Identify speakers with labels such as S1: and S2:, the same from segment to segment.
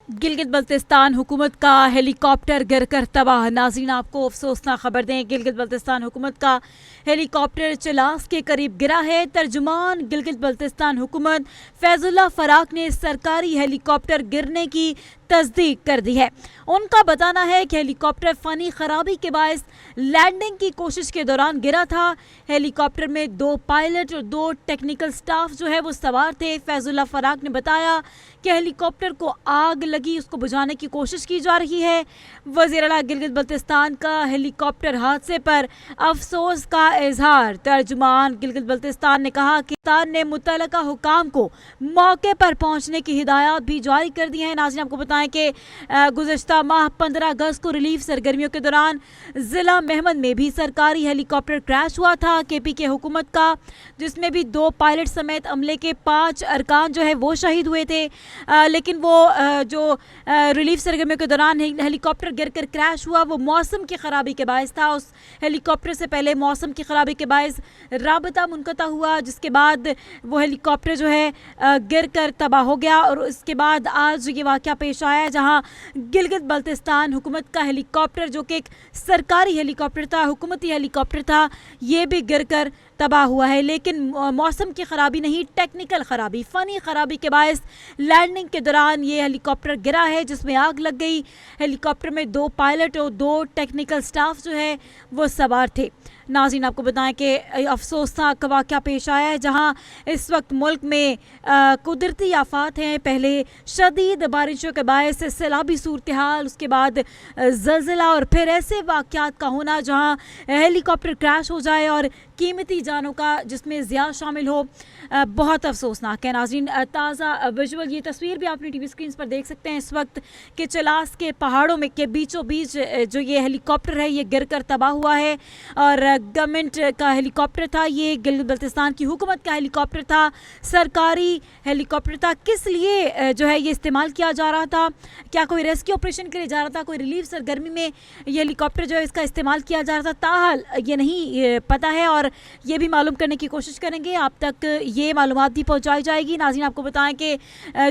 S1: گلگت بلتستان حکومت کا ہیلی کاپٹر گر کر تباہ۔ ناظرین آپ کو افسوسناک خبر دیں، گلگت بلتستان حکومت کا ہیلی کاپٹر چلاس کے قریب گرا ہے۔ ترجمان گلگت بلتستان حکومت فیض اللہ فراق نے سرکاری ہیلی کاپٹر گرنے کی تصدیق کر دی ہے۔ ان کا بتانا ہے کہ ہیلی کاپٹر فنی خرابی کے باعث لینڈنگ کی کوشش کے دوران گرا تھا۔ ہیلی کاپٹر میں 2 پائلٹ اور 2 ٹیکنیکل سٹاف جو ہے وہ سوار تھے۔ فیض اللہ فراق نے بتایا کہ ہیلی کاپٹر کو آگ لگی، اس کو بجھانے کی کوشش کی جا رہی ہے۔ وزیر اعلیٰ گلگت بلتستان کا ہیلی کاپٹر حادثے پر افسوس کا اظہار۔ ترجمان گلگت بلتستان نے کہا کہ پاکستان نے متعلقہ حکام کو موقع پر پہنچنے کی ہدایات بھی جاری کر دی ہیں۔ ناظرین آپ کو بتائیں کہ گزشتہ ماہ 15 اگست کو ریلیف سرگرمیوں کے دوران ضلع مہمند میں بھی سرکاری ہیلی کاپٹر کریش ہوا تھا کے پی کے حکومت کا، جس میں بھی 2 پائلٹ سمیت عملے کے 5 ارکان جو ہے وہ شہید ہوئے تھے۔ لیکن وہ جو ریلیف سرگرمیوں کے دوران ہیلی کاپٹر گر کر کریش ہوا وہ موسم کی خرابی کے باعث تھا۔ اس ہیلی کاپٹر سے پہلے موسم کی خرابی کے باعث رابطہ منقطع ہوا، جس کے بعد وہ ہیلی کاپٹر جو ہے گر کر تباہ ہو گیا، اور اس کے بعد آج یہ واقعہ پیش آیا ہے جہاں گلگت بلتستان حکومت کا ہیلی کاپٹر جو کہ ایک سرکاری ہیلی کاپٹر تھا، حکومتی ہیلی کاپٹر تھا، یہ بھی گر کر تباہ ہوا ہے۔ لیکن موسم کی خرابی نہیں، ٹیکنیکل خرابی، فنی خرابی کے باعث لینڈنگ کے دوران یہ ہیلی کاپٹر گرا ہے، جس میں آگ لگ گئی۔ ہیلی کاپٹر میں 2 پائلٹ اور 2 ٹیکنیکل سٹاف جو ہے وہ سوار تھے۔ ناظرین آپ کو بتائیں کہ افسوسناک واقعہ پیش آیا ہے جہاں اس وقت ملک میں قدرتی آفات ہیں۔ پہلے شدید بارشوں کے باعث سیلابی صورتحال، اس کے بعد زلزلہ، اور پھر ایسے واقعات کا ہونا جہاں ہیلی کاپٹر کریش ہو جائے اور قیمتی جانوں کا جس میں ضیاع شامل ہو، بہت افسوسناک ہے۔ ناظرین تازہ ویژول یہ تصویر بھی آپ نے ٹی وی اسکرینز پر دیکھ سکتے ہیں اس وقت کہ چلاس کے پہاڑوں میں کے بیچوں بیچ جو یہ ہیلی کاپٹر ہے یہ گر کر تباہ ہوا ہے، اور گورنمنٹ کا ہیلی کاپٹر تھا، یہ گلگت بلتستان کی حکومت کا ہیلی کاپٹر تھا، سرکاری ہیلی کاپٹر تھا۔ کس لیے جو ہے یہ استعمال کیا جا رہا تھا؟ کیا کوئی ریسکیو آپریشن کے لیے جا رہا تھا؟ کوئی ریلیف سرگرمی میں یہ ہیلی کاپٹر جو ہے اس کا استعمال کیا جا رہا تھا؟ تاحال یہ نہیں پتہ ہے، اور یہ بھی معلوم کرنے کی کوشش کریں گے، آپ تک یہ معلومات بھی پہنچائی جائے گی۔ ناظرین آپ کو بتائیں کہ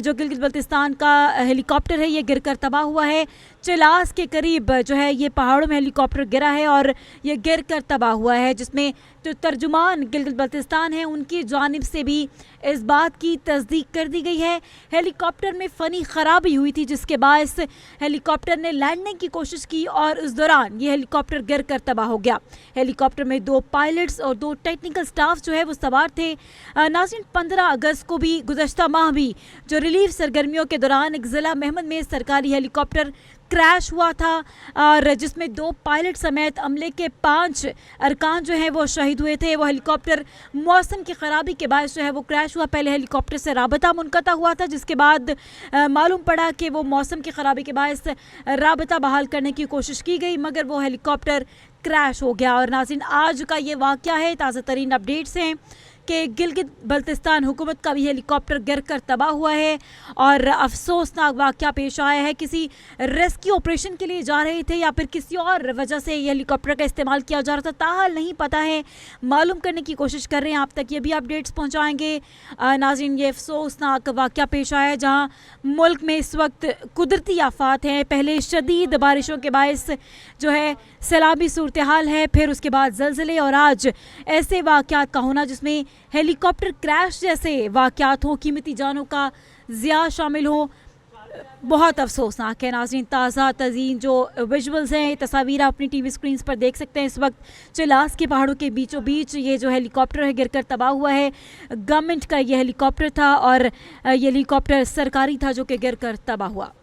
S1: جو گلگت بلتستان کا ہیلی کاپٹر ہے یہ گر کر تباہ ہوا ہے۔ چلاس کے قریب جو ہے یہ پہاڑوں میں ہیلی کاپٹر گرا ہے اور یہ گر کر تباہ ہوا ہے، جس میں جو ترجمان گلگت بلتستان ہیں ان کی جانب سے بھی اس بات کی تصدیق کر دی گئی ہے۔ ہیلی کاپٹر میں فنی خرابی ہوئی تھی جس کے باعث ہیلی کاپٹر نے لینڈنگ کی کوشش کی اور اس دوران یہ ہیلی کاپٹر گر کر تباہ ہو گیا۔ ہیلی کاپٹر میں 2 پائلٹس اور 2 ٹیکنیکل سٹاف جو ہے وہ سوار تھے۔ ناظرین 15 اگست کو بھی گزشتہ ماہ بھی جو ریلیف سرگرمیوں کے دوران ایک ضلع مہمند میں سرکاری ہیلی کاپٹر کریش ہوا تھا، اور جس میں 2 پائلٹ سمیت عملے کے 5 ارکان جو ہیں وہ شہید ہوئے تھے۔ وہ ہیلی کاپٹر موسم کی خرابی کے باعث جو ہے وہ کریش ہوا۔ پہلے ہیلی کاپٹر سے رابطہ منقطع ہوا تھا، جس کے بعد معلوم پڑا کہ وہ موسم کی خرابی کے باعث رابطہ بحال کرنے کی کوشش کی گئی، مگر وہ ہیلی کاپٹر کریش ہو گیا۔ اور ناظرین آج کا یہ واقعہ ہے، تازہ ترین اپڈیٹس ہیں کہ گلگت بلتستان حکومت کا بھی ہیلی کاپٹر گر کر تباہ ہوا ہے اور افسوسناک واقعہ پیش آیا ہے۔ کسی ریسکیو آپریشن کے لیے جا رہے تھے یا پھر کسی اور وجہ سے یہ ہیلی کاپٹر کا استعمال کیا جا رہا تھا، تاحال نہیں پتہ ہے، معلوم کرنے کی کوشش کر رہے ہیں، آپ تک یہ بھی اپڈیٹس پہنچائیں گے۔ ناظرین یہ افسوسناک واقعہ پیش آیا ہے جہاں ملک میں اس وقت قدرتی آفات ہیں۔ پہلے شدید بارشوں کے باعث جو ہے سیلابی صورتحال ہے، پھر اس کے بعد زلزلے، اور آج ایسے واقعات کا ہونا جس میں ہیلی کاپٹر کریش جیسے واقعات ہوں، قیمتی جانوں کا ضیاع شامل ہو، بہت افسوسناک ہے۔ ناظرین تازہ ترین جو ویژولز ہیں، تصاویر آپ اپنی ٹی وی اسکرینز پر دیکھ سکتے ہیں۔ اس وقت چلاس کے پہاڑوں کے بیچوں بیچ یہ جو ہیلی کاپٹر ہے گر کر تباہ ہوا ہے۔ گورنمنٹ کا یہ ہیلی کاپٹر تھا اور یہ ہیلی کاپٹر سرکاری تھا جو کہ گر کر تباہ ہوا۔